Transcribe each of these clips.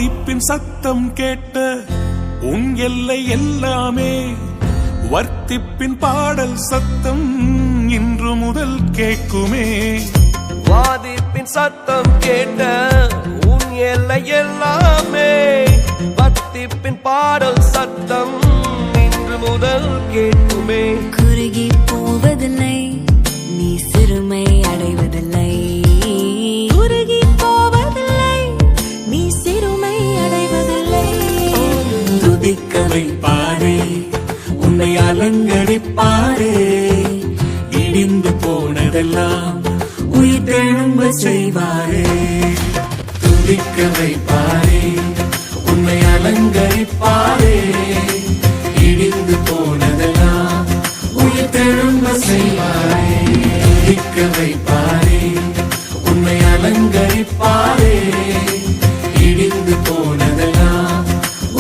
வாதிப்பின் சத்தம் கேட்ட உன் எல்லை எல்லாமே வர்த்திப்பின் பாடல் சத்தம் இன்று முதல் கேட்குமே. வாதிப்பின் சத்தம் கேட்ட உன் எல்லை எல்லாமே வர்த்திப்பின் பாடல் சத்தம் இன்று முதல் கேட்குமே. குறுகி போவதில்லை, நீ சிறுமை அடைவதில்லை. குறுகி போவதில்லை, நீ சிறுமை அடைவதில்லை. துதிக்க வைப்பாரே, உன்னை அலங்கரிப்பாரே, இடிந்து போனதெல்லாம் உயிர்த்தெழும்ப செய்வாரே. துதிக்க வைப்பாரே, உன்னை அலங்கரிப்பாரே, இடிந்து போனதெல்லாம் உயிர்த்தெழும்ப செய்வாரே. துதிக்க வைப்பாரே, உன்னை அலங்கரிப்பாரே, இடிந்து போனதெல்லாம்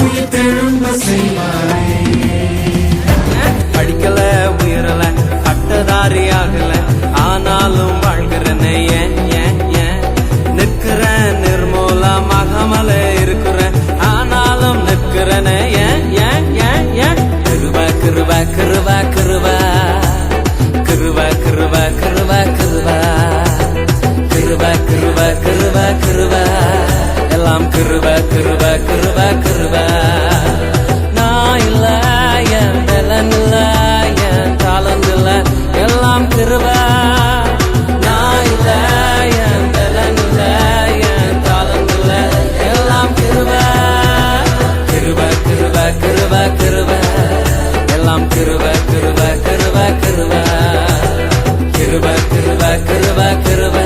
உயிர்த்தெழும்ப செய்வாரே. படிக்கல உயரல பட்டதாரி ஆகல, ஆனாலும் வாழ்கிறேன் ஏன் ஏன் ஏன். நிற்கிறேன் நிர்மூலமாகாமல இருக்கிறேன், ஆனாலும் நிற்கிறேன் ஏன் ஏன் ஏன் ஏன். கிருப கிருப கிருப கிருப கிருப கிருப கிருப கிருப கிருப கிருப கிருப கிருப எல்லாம் கிருப கிருப கிருப கிருப. நான் இல்ல என் பலன் இல்ல என் தாளம் இல்ல எல்லாம் கிருப. நான் இல்ல என் பலன் இல்ல என் தாளம் இல்ல எல்லாம் கிருப. கிருப கிருப கிருப கிருப எல்லாம் கிருப கிருப கிருப கிருப கிருப கிருப கிருப கிருப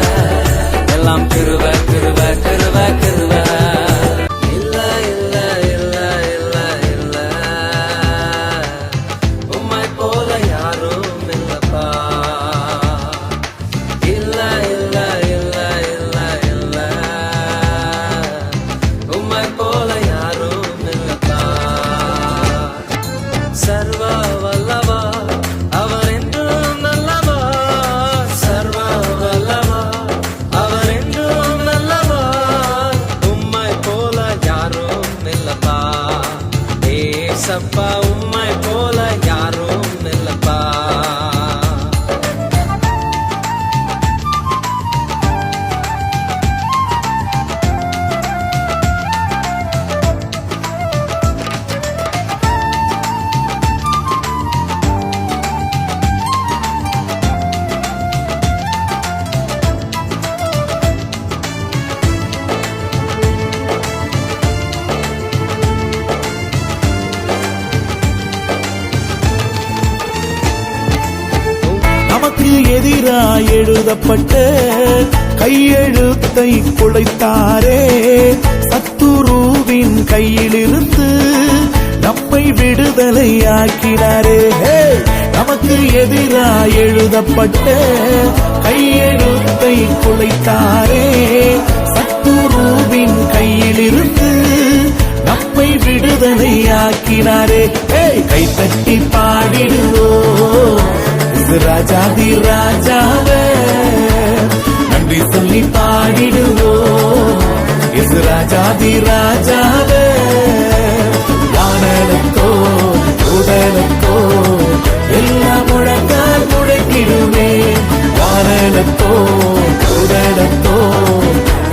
எல்லாம் கிருப கிருப கிருப கிருப. இல்ல இல்ல இல்ல இல்ல இல்ல உம்மை போல யாரும் இல்லப்பா. இல்ல இல்ல இல்ல இல்ல இல்ல உம்மை போல யாரும் இல்லப்பா. சர்வ வல்லவா அவர் என்றும் நல்லவா, சர்வ வல்லவா அவர் என்றும் நல்லவா. உம்மை போல யாரும் இல்லப்பா ஏசப்பா, உம்மை போல யாரும் இல்லப்பா. நமக்கு எதிராய் எழுதப்பட்ட கையெழுத்தை குலைத்தாரே, சத்துருவின் கையிலிருந்து நம்மை விடுதலையாக்கினாரே. நமக்கு எதிராய் எழுதப்பட்ட கையெழுத்தை குலைத்தாரே, சத்துருவின் கையிலிருந்து நம்மை விடுதலையாக்கினாரே. கைத்தட்டி பாடிடுவோம் ராஜாதி ராஜாவே, நன்றி சொல்லி பாடிடுவோம் ராஜாதி ராஜாவே. வானலத்தோ உடலத்தோ எல்லாம் முழங்கால் முழக்கிடுமே, வானலத்தோ உடலத்தோ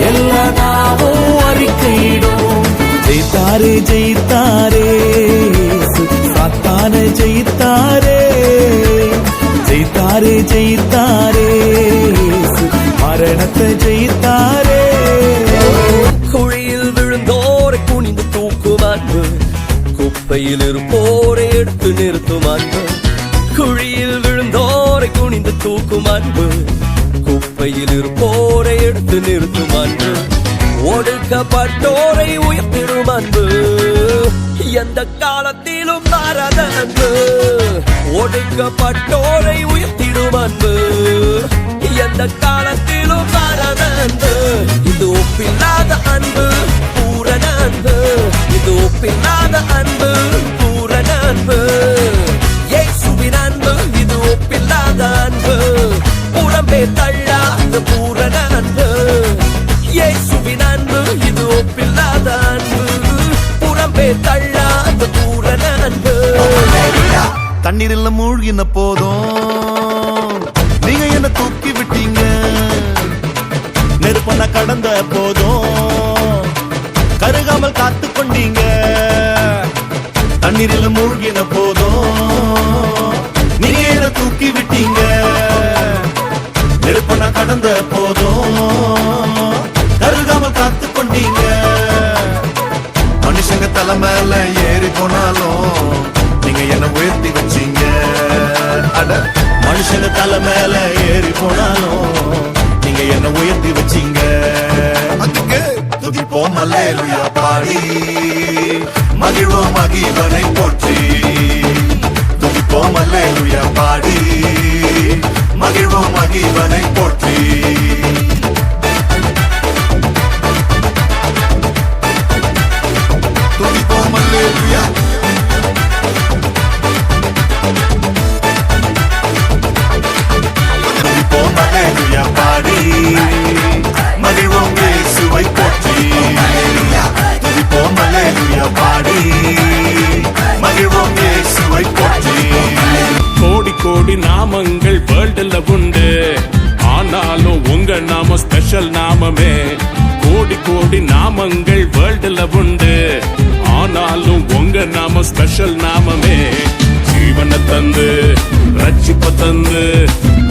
எல்லா நாமும் அறிக்கையிடும். ஜெயித்தாரே ஜெயித்தாரே சாத்தான ஜெயித்தாரே, ஜெயித்தாரே ஜெயித்தாரே மரணத்தை ஜெயித்தாரே. குழியில் விழுந்தோரை குனிந்து தூக்கும் அன்பு, குப்பையில் இருப்போரை எடுத்து நிறுத்தும் அன்பு. குழியில் விழுந்தோரை குனிந்து தூக்கும் அன்பு, குப்பையில் இருப்போரை எடுத்து நிறுத்தும் அன்பு. ஒடுக்கப்பட்டோரை உயர்த்திடும் அன்பு, எந்த காலத்திலும் மாறாத அன்பு. ஒடுக்கப்பட்டோரை உயர்த்திடும் அன்பு, எந்த காலத்திலும் மாறாத அன்பு. இது ஒப்பில்லாத அன்பு, பூரண அன்பு. இது ஒப்பில்லாத அன்பு, பூரண அன்பு. இயேசுவின் அன்பு இது ஒப்பில்லாத அன்பு, புறம்பே தள்ளாத பூரண அன்பு. இயேசுவின் அன்பு இது ஒப்பில்லாத அன்பு. தண்ணீரில் மூழ்கின போதும் நீங்க என்ன தூக்கி விட்டீங்க. நெருப்பன கடந்த போதும் கருகாமல் காத்து கொண்டீங்க. தண்ணீரில் மூழ்கின போதும் நீங்க என்ன தூக்கி விட்டீங்க. நெருப்பன கடந்த போதும் கருகாமல் காத்து கொண்டீங்க. மனுஷங்க தலை மேல ஏறி போனாலும் நீங்க என்ன உயர்த்தி வச்சீங்க. அட மனுஷங்க தலை மேல ஏறி போனாலும் நீங்க என்ன உயர்த்தி வச்சீங்க. அதுக்கு துதிப்போம் அல்லேலூயா பாடி மகிழ்வோம் மகிழ்வனை போற்றி. துதிப்போம் அல்லேலூயா பாடி மகிழ்வோம் மகிழ்வனை போற்றி. துதிப்போம் அல்லேலூயா துதிப்போம் அல்லேலூயா பாடி மகிழ்வோம் இயேசுவை போற்றி. துதிப்போம் அல்லேலூயா பாடி மகிழ்வோம் இயேசுவை போற்றி. கோடி கோடி நாமங்கள் வேர்ல்டுல உண்டு, ஆனாலும் உங்க நாம ஸ்பெஷல் நாமமே. கோடி கோடி நாமங்கள் வேர்ல்டுல உண்டு, ஆனாலும் உங்க நாம ஸ்பெஷல் நாமமே. ஜீவனை தந்து ரட்சிப்ப தந்து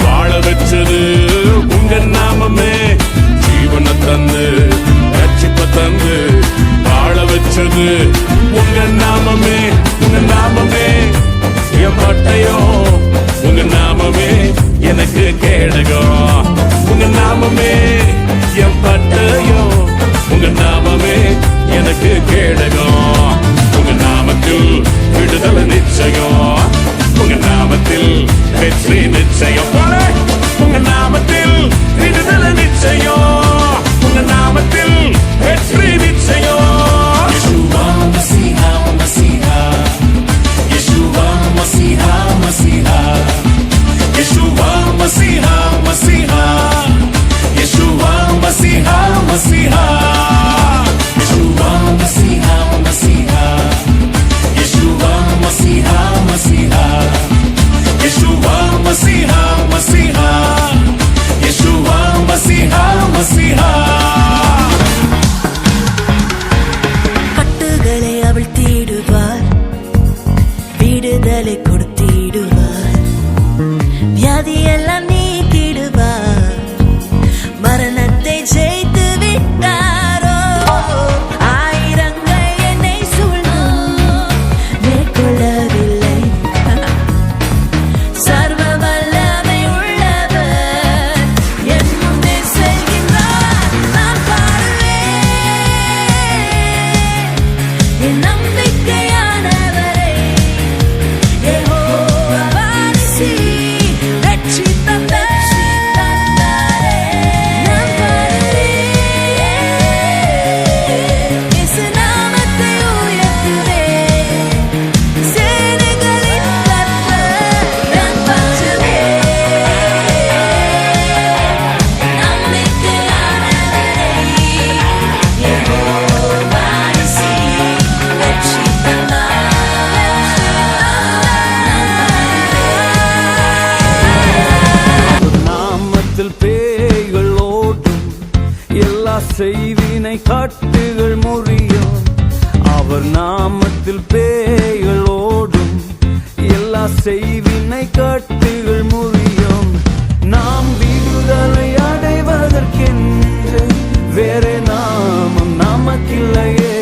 வாழ வச்சது உங்க நாமமே. ஜீவனை தந்து ரட்சிப்ப தந்து வாழ வச்சது உங்க நாமமே. உங்க நாமமே என் பட்டயோ, உங்க நாமமே எனக்கு கேடகம். உங்க நாமமே என் பட்டயோ, உங்க நாமமே எனக்கு கேடகம். உங்க நாமத்தில் விடுதலை நிச்சயம், உங்க நாமத்தில் வெற்றி நிச்சயம். உங்க நாமத்தில் விடுதலை நிச்சயம், உங்க நாமத்தில் வெற்றி நிச்சயம். Yeshua Masiha Masiha Yeshua Masiha Masiha Yeshua Masiha Masiha Yeshua Masiha Masiha Yeshua Masiha Masiha Yeshua Masiha Masiha Yeshua Masiha Masiha Yeshua Masiha Masiha. கட்டுகளை அவிழ்த்திடுவார், விடுதலை கொடுத்திடுவார், வியாதியெல்லாம் நீக்கிடுவார், மரணத்தை ஜெயித்து விட்டாரோ. ஆயிரங்கள் என்னை சூழ்ந்தும் மேற்கொள்ளவில்லை, சர்வ வல்லமை உள்ளவர் என் முன்னே செல்கின்றார். நான் பாடுவேன் என் நம்பிக்கையானவரை, யெகோவா வாசி ரட்சித்தந்தாரே. நான் பாடுவேன் இயேசு நாமத்தை உயர்த்துவேன், சேனைகளின் கர்த்தர் நான் பாடுவேன் நம்பிக்கையானவரை, யெகோவா வாசி நாமத்தில் பேய்கள் ஓடும், எல்லா செய்வினை கட்டுகள் முறியும். அவர் நாமத்தில் பேய்கள் ஓடும், எல்லா செய்வினை கட்டுகள் முறியும். நாம் விடுதலை அடைவதற்கென்று வேறு நாமம் நமக்கில்லையே.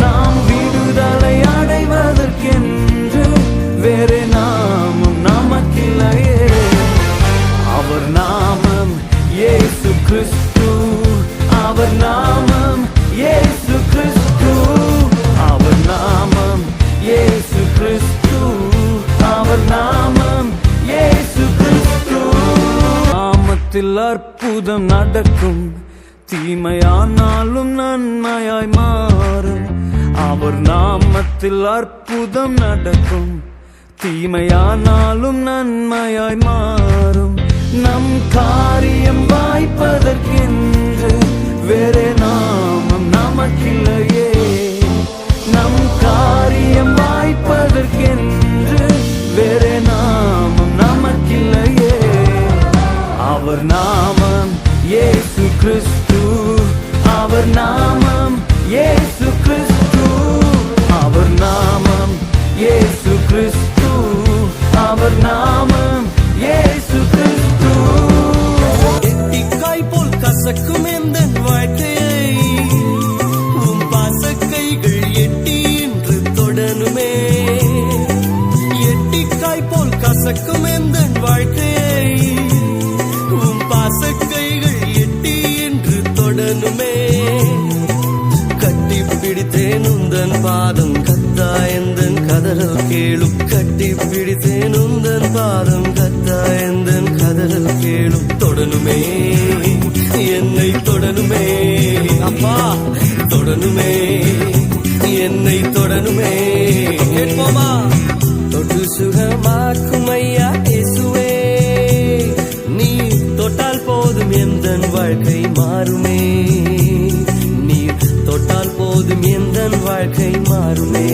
நாம் விடுதலை அடைவதற்கென்று வேறு நாமம் நமக்கில்லையே. அவர் நாமம் இயேசு கிறிஸ்து, அவர் நாமம் இயேசு கிறிஸ்து, அவர் நாமம் இயேசு கிறிஸ்து, அவர் நாமம் இயேசு கிறிஸ்து. நாமத்தில் அற்புதம் நடக்கும், தீமையானாலும் நன்மையாய் மாறும். அவர் நாமத்தில் அற்புதம் நடக்கும், தீமையானாலும் நன்மையாய் மாறும். நம் காரியம் வாய்ப்பதற்கென்று வேறு நாமம் நமக்கில்லையே. நம் காரியம் வாய்ப்பதற்கென்று அவர் நாமம் இயேசு கிறிஸ்து, அவர் நாமம் இயேசு கிறிஸ்து, அவர் நாமம் இயேசு கிறிஸ்து. எட்டிக்காய் போல் கசக்கும் எந்தன் வாழ்க்கையை உம் பாசக்கைகள் எட்டி என்று தொடனுமே. எட்டிக்காய் போல் கசக்கும் எந்தன் வாழ்க்கையை உம் பாசக்கைகள் எட்டி என்று தொடனுமே. கட்டி பிடித்தேன் உந்தன் பாதம் கத்தா எந்தன் கதறல் கேளும். கட்டி பிடித்தேன் உந்தன் பாதம் கத்தா எந்தன் கதறல் கேளும். தொடனுமே என்னை தொடனுமே அப்பா, தொடனுமே என்னை தொடனுமே. கேட்போமா? தொட்டு சுகமாக்கும் ஐயா இயேசுவே, நீ தொட்டால் போதும் எந்தன் வாழ்க்கை மாறுமே. நீ தொட்டால் போதும் எந்தன் வாழ்க்கை மாறுமே.